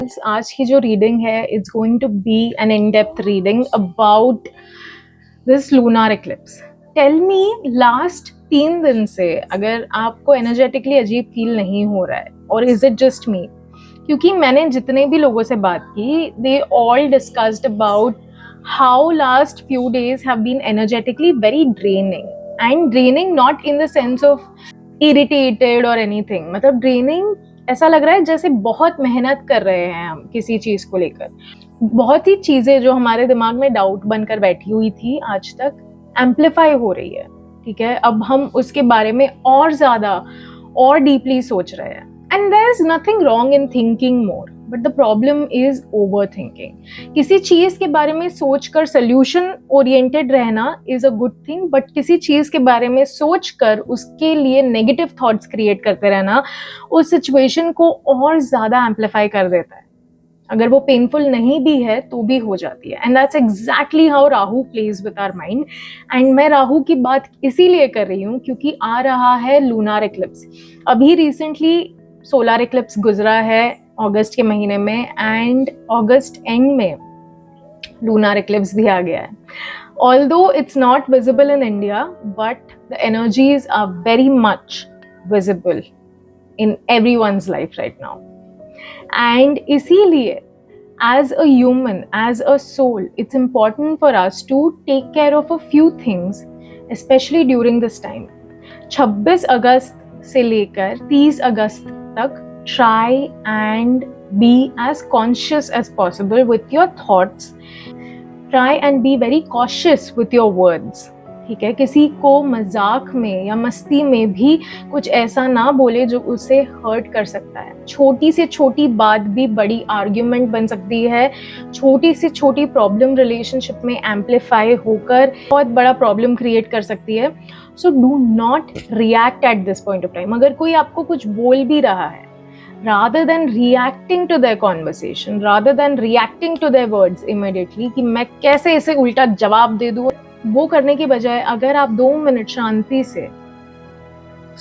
आज की जो रीडिंग है it's going to be an in depth reading about this lunar eclipse. Tell me, last 3 दिन से अगर आपको एनर्जेटिकली अजीब फील नहीं हो रहा है, और इज इट जस्ट मी? क्योंकि मैंने जितने भी लोगों से बात की, they all discussed about how last few days have been energetically very draining not in the sense of irritated और एनीथिंग, मतलब ड्रेनिंग ऐसा लग रहा है जैसे बहुत मेहनत कर रहे हैं हम किसी चीज को लेकर। बहुत ही चीजें जो हमारे दिमाग में डाउट बनकर बैठी हुई थी आज तक, एम्पलीफाई हो रही है। ठीक है, अब हम उसके बारे में और ज्यादा और डीपली सोच रहे हैं। And there is nothing wrong in thinking more, but the problem is overthinking. किसी चीज के बारे में सोचकर सोल्यूशन ओरिएंटेड रहना is a good thing, but किसी चीज के बारे में सोचकर उसके लिए नेगेटिव थॉट्स क्रिएट करते रहना उस सिचुएशन को और ज्यादा एम्पलीफाई कर देता है। अगर वो पेनफुल नहीं भी है तो भी हो जाती है। And that's exactly how Rahu plays with our mind. And मैं राहु की बात इसीलिए कर रही हूँ क्योंकि आ रहा है लूनार एक्लिप्स। अभी रिसेंटली सोलर एक्लिप्स गुजरा है अगस्त के महीने में, एंड अगस्त एंड में लूनार एक्लिप्स भी आ गया है। Although it's not visible in India, but the energies are very much visible in everyone's life right now. And इसीलिए as a human, as a soul, it's important for us to take care of a few things, especially during this time. 26 अगस्त से लेकर 30 अगस्त तक try and be as conscious as possible with your thoughts. Try and be very cautious with your words. ठीक है, किसी को मजाक में या मस्ती में भी कुछ ऐसा ना बोले जो उसे हर्ट कर सकता है। छोटी से छोटी बात भी बड़ी आर्ग्यूमेंट बन सकती है। छोटी से छोटी प्रॉब्लम रिलेशनशिप में एम्पलीफाई होकर बहुत बड़ा प्रॉब्लम क्रिएट कर सकती है। So do not react at this point of time. अगर कोई आपको कुछ बोल भी रहा है, rather than reacting to their conversation, rather than reacting to their words immediately कि मैं कैसे इसे उल्टा जवाब दे दूँ, वो करने की बजाय अगर आप 2 मिनट शांति से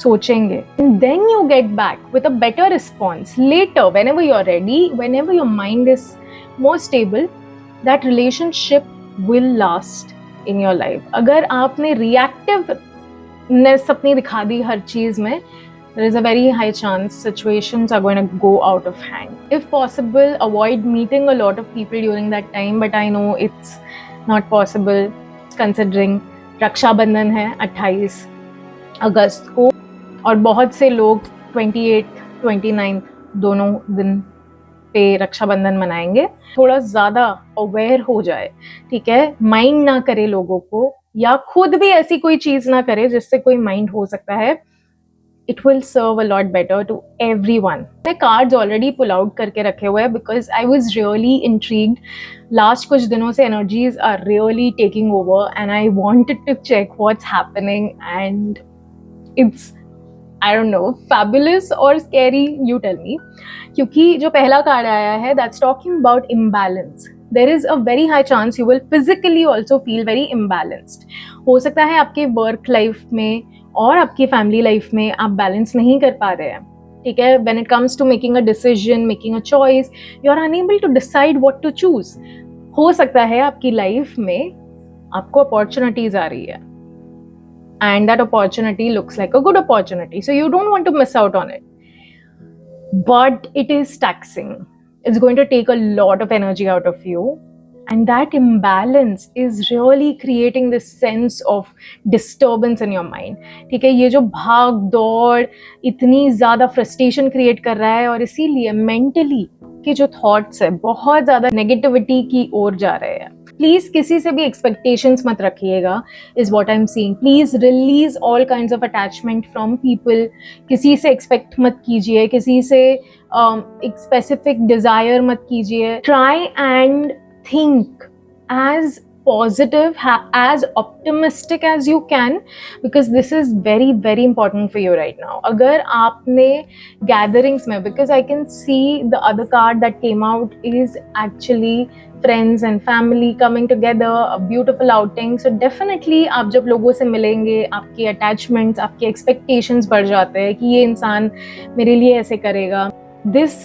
सोचेंगे, and then you get back with a better response later, whenever you're ready, whenever your mind is more stable, that relationship will last in your life. अगर आपने reactiveness अपनी दिखा दी हर चीज में, there is a very high chance situations are going to go out of hand. If possible, avoid meeting a lot of people during that time, but I know it's not possible considering रक्षा बंधन है 28 अगस्त को, और बहुत से लोग 28, 29 दोनों दिन पे रक्षाबंधन मनाएंगे। थोड़ा ज़्यादा अवेयर हो जाए, ठीक है, माइंड ना करे लोगों को, या खुद भी ऐसी कोई चीज़ ना करे जिससे कोई माइंड हो सकता है। It will serve a lot better to everyone. मैं cards already pull out करके रखे हुए हैं because I was really intrigued. Last कुछ दिनों से energies are really taking over and I wanted to check what's happening, and it's, I don't know, fabulous or scary, you tell me. क्योंकि जो पहला कार्ड आया है that's talking about imbalance. There is a very high chance you will physically also feel very imbalanced. हो सकता है आपके work life में और आपकी फैमिली लाइफ में आप बैलेंस नहीं कर पा रहे हैं। ठीक है, when it comes to making a decision, making a choice, you are unable to decide what to choose. हो सकता है आपकी लाइफ में आपको अपॉर्चुनिटीज आ रही है and that opportunity looks like a good opportunity, so you don't want to miss out on it, but it is taxing. It's going to take a lot of energy out of you, and that imbalance is really creating this sense of disturbance in your mind. ठीक है, ये जो भाग दौड़ इतनी ज़्यादा frustration create कर रहा है, और इसीलिए mentally के जो thoughts है बहुत ज़्यादा negativity की ओर जा रहे हैं. प्लीज किसी से भी एक्सपेक्टेशंस मत रखिएगा, is what I am saying. Please release all kinds of attachment from people. किसी से एक्सपेक्ट मत कीजिए, किसी से एक स्पेसिफिक डिजायर मत कीजिए. Try and think as positive, as optimistic as you can, because this is very very important for you right now. अगर आपने gatherings में, because I can see the other card that came out is actually friends and family coming together, a beautiful outing. So definitely आप जब लोगों से मिलेंगे, आपके attachments, आपके expectations बढ़ जाते हैं कि ये इंसान मेरे लिए ऐसे करेगा. This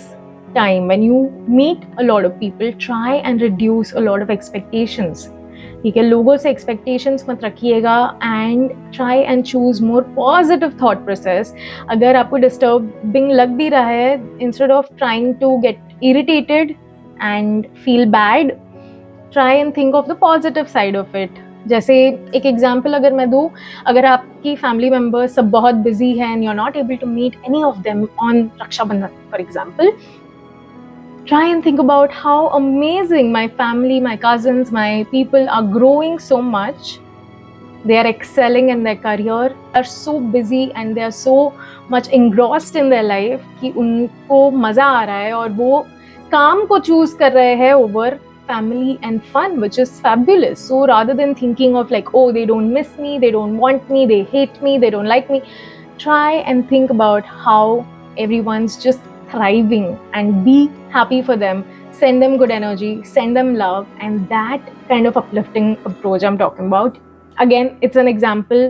time when you meet a lot of people, try and reduce a lot of expectations. ठीक है, लोगों से expectations मत रखिएगा and try and choose more positive thought process. अगर आपको disturbing लग भी रहा है, instead of trying to get irritated and feel bad, try and think of the positive side of it. जैसे एक एग्जाम्पल अगर मैं दूँ, अगर आपकी फैमिली मेम्बर्स सब बहुत बिजी हैं and you are not able to meet any of them on Rakshabandhan for example, try and think about how amazing my family, my cousins, my people are growing so much. They are excelling in their career, they are so busy and they are so much engrossed in their life कि उनको मज़ा आ रहा है और वो काम को choose कर रहे हैं over family and fun, which is fabulous. So rather than thinking of like, oh, they don't miss me, they don't want me, they hate me, they don't like me, try and think about how everyone's just thriving and be happy for them. Send them good energy, send them love, and that kind of uplifting approach I'm talking about. Again, it's an example.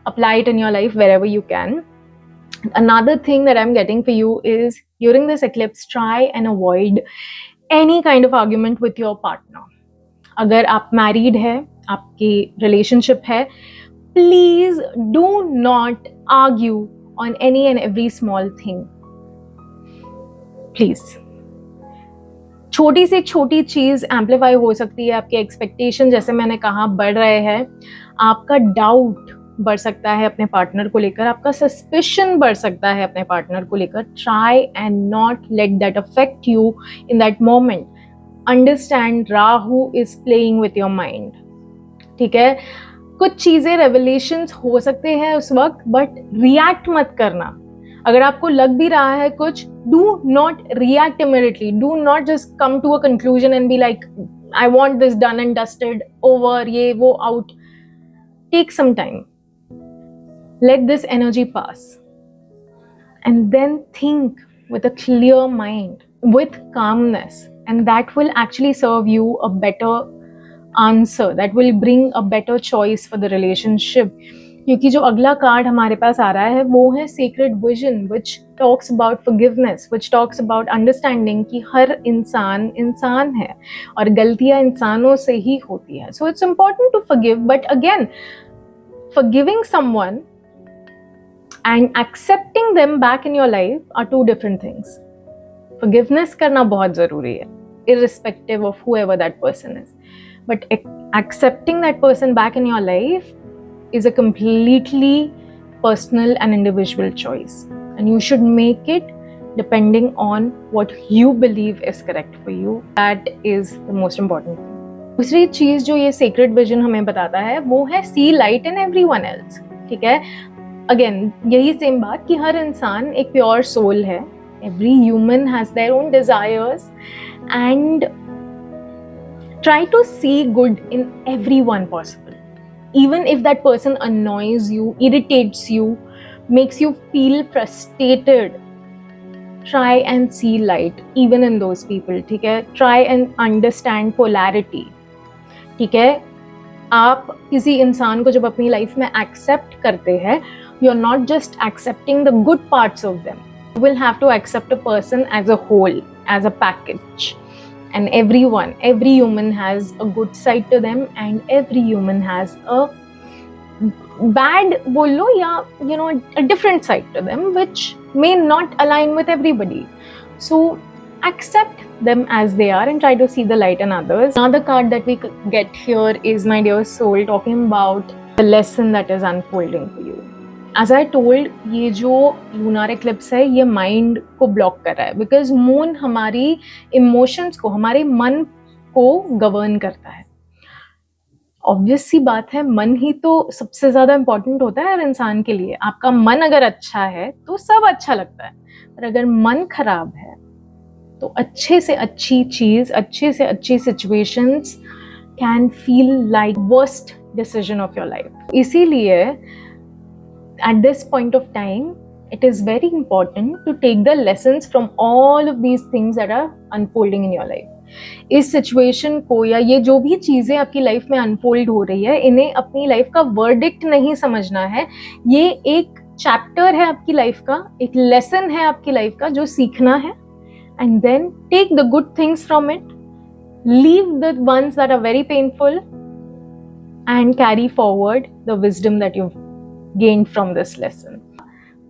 Apply it in your life wherever you can. Another thing that I'm getting for you is during this eclipse, try and avoid any kind of argument with your partner. अगर आप married है, आपकी relationship है, please do not argue on any and every small thing. Please. छोटी से छोटी चीज amplify हो सकती है, आपके एक्सपेक्टेशन जैसे मैंने कहा बढ़ रहे हैं, आपका डाउट बढ़ सकता है अपने पार्टनर को लेकर, आपका सस्पिशन बढ़ सकता है अपने पार्टनर को लेकर. Try and not let that affect you in that moment. Understand Rahu is playing with your mind. ठीक है, कुछ चीजें रेवलेशंस हो सकते हैं उस वक्त, बट रिएक्ट मत करना. अगर आपको लग भी रहा है कुछ, do not react immediately. Do not just come to a conclusion and be like, I want this done and dusted, over, ye wo, out. Take some time. Let this energy pass. And then think with a clear mind, with calmness. And that will actually serve you a better answer. That will bring a better choice for the relationship. क्योंकि जो अगला card हमारे पास आ रहा है वो है secret vision, which talks about forgiveness, which talks about understanding कि हर इंसान इंसान है और गलतियां इंसानों से ही होती है. So it's important to forgive, but again forgiving someone and accepting them back in your life are two different things. Forgiveness करना बहुत जरूरी है, irrespective of whoever that person is, but accepting that person back in your life is a completely personal and individual choice, and you should make it depending on what you believe is correct for you. That is the most important thing. दूसरी चीज जो ये sacred vision हमें बताता है वो है see light in everyone else. ठीक है, अगेन यही सेम बात कि हर इंसान एक प्योर सोल है. Every human has their own desires, and try to see good in everyone possible. Even if that person annoys you, irritates you, makes you feel frustrated, try and see light even in those people. ठीक है, try and understand polarity. ठीक है, आप किसी इंसान को जब अपनी लाइफ में एक्सेप्ट करते हैं, you are not just accepting the good parts of them. You will have to accept a person as a whole, as a package. And every human has a good side to them, and every human has a bad, bolo, ya, a different side to them, which may not align with everybody. So accept them as they are and try to see the light in others. Another card that we get here is my dear soul talking about the lesson that is unfolding for you. As I told, ये जो lunar eclipse है ये mind को block कर रहा है, because moon हमारी emotions को, हमारे मन को गवर्न करता है. ऑब्वियस सी बात है, मन ही तो सबसे ज्यादा इंपॉर्टेंट होता है हर इंसान के लिए. आपका मन अगर अच्छा है तो सब अच्छा लगता है, पर अगर मन खराब है तो अच्छे से अच्छी चीज, अच्छे से अच्छी situations can feel like worst decision of your life. इसीलिए at this point of time, it is very important to take the lessons from all of these things that are unfolding in your life. इस situation को या ये जो भी चीजें आपकी life में अनफोल्ड हो रही है, इन्हें अपनी लाइफ का वर्डिक्ट नहीं समझना है. ये एक चैप्टर है आपकी लाइफ का, एक लेसन है आपकी लाइफ का जो सीखना है, and then take the good things from it, leave the ones that are very painful, and carry forward the wisdom that you've gained from this lesson.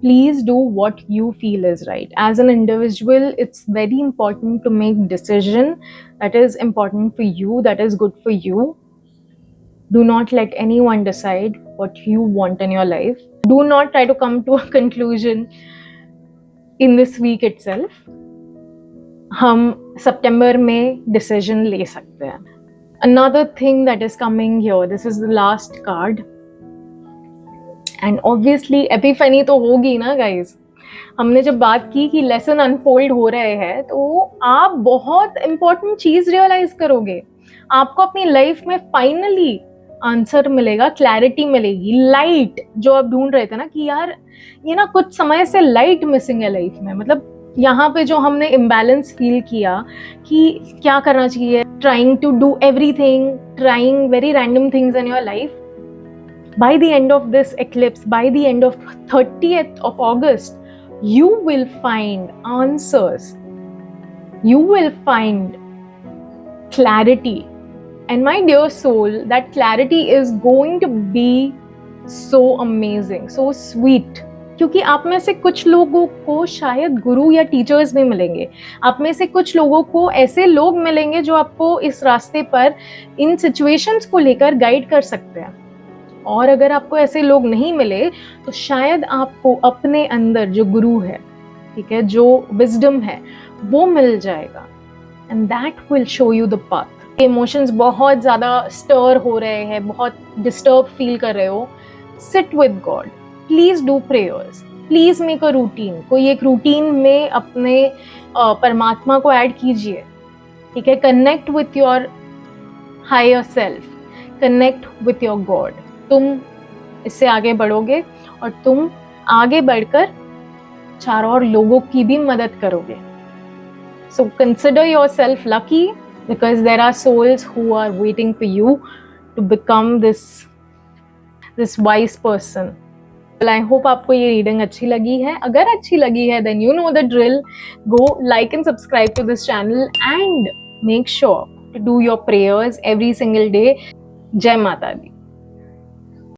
Please do what you feel is right. As an individual, it's very important to make decision that is important for you, that is good for you. Do not let anyone decide what you want in your life. Do not try to come to a conclusion in this week itself. हम सितंबर में decision ले सकते हैं. Another thing that is coming here, this is the last card, and obviously epiphany तो होगी ना guys. हमने जब बात की कि लेसन अनफोल्ड हो रहे हैं, तो आप बहुत इंपॉर्टेंट चीज रियलाइज करोगे. आपको अपनी लाइफ में फाइनली आंसर मिलेगा, क्लैरिटी मिलेगी, लाइट जो आप ढूंढ रहे थे ना कि यार ये ना कुछ समय से लाइट मिसिंग है लाइफ में. मतलब यहाँ पे जो हमने इम्बैलेंस फील किया कि क्या करना चाहिए, trying to do everything, trying very random things in your life. By the end of this eclipse, by the end of 30th of August, you will find answers. You will find clarity. And my dear soul, that clarity is going to be so amazing, so sweet. क्योंकि आप में से कुछ लोगों को शायद गुरु या teachers भी मिलेंगे. आप में से कुछ लोगों को ऐसे लोग मिलेंगे जो आपको इस रास्ते पर इन सिचुएशंस को लेकर गाइड कर सकते हैं. और अगर आपको ऐसे लोग नहीं मिले तो शायद आपको अपने अंदर जो गुरु है, ठीक है, जो विजडम है, वो मिल जाएगा. And that will show you the path. Emotions बहुत ज़्यादा स्टर हो रहे हैं, बहुत डिस्टर्ब फील कर रहे हो, sit with God. Please do prayers. Please make a routine. कोई एक रूटीन में अपने परमात्मा को ऐड कीजिए, ठीक है. Connect with your higher self, connect with your god. तुम इससे आगे बढ़ोगे और तुम आगे बढ़कर 4 और लोगों की भी मदद करोगे. So consider yourself lucky because there are souls who are waiting for you to become this wise person. I hope आपको ये रीडिंग अच्छी लगी है. अगर अच्छी लगी है then you know the drill. Go like and subscribe to this channel and make sure to do your prayers every single day. जय माता दी.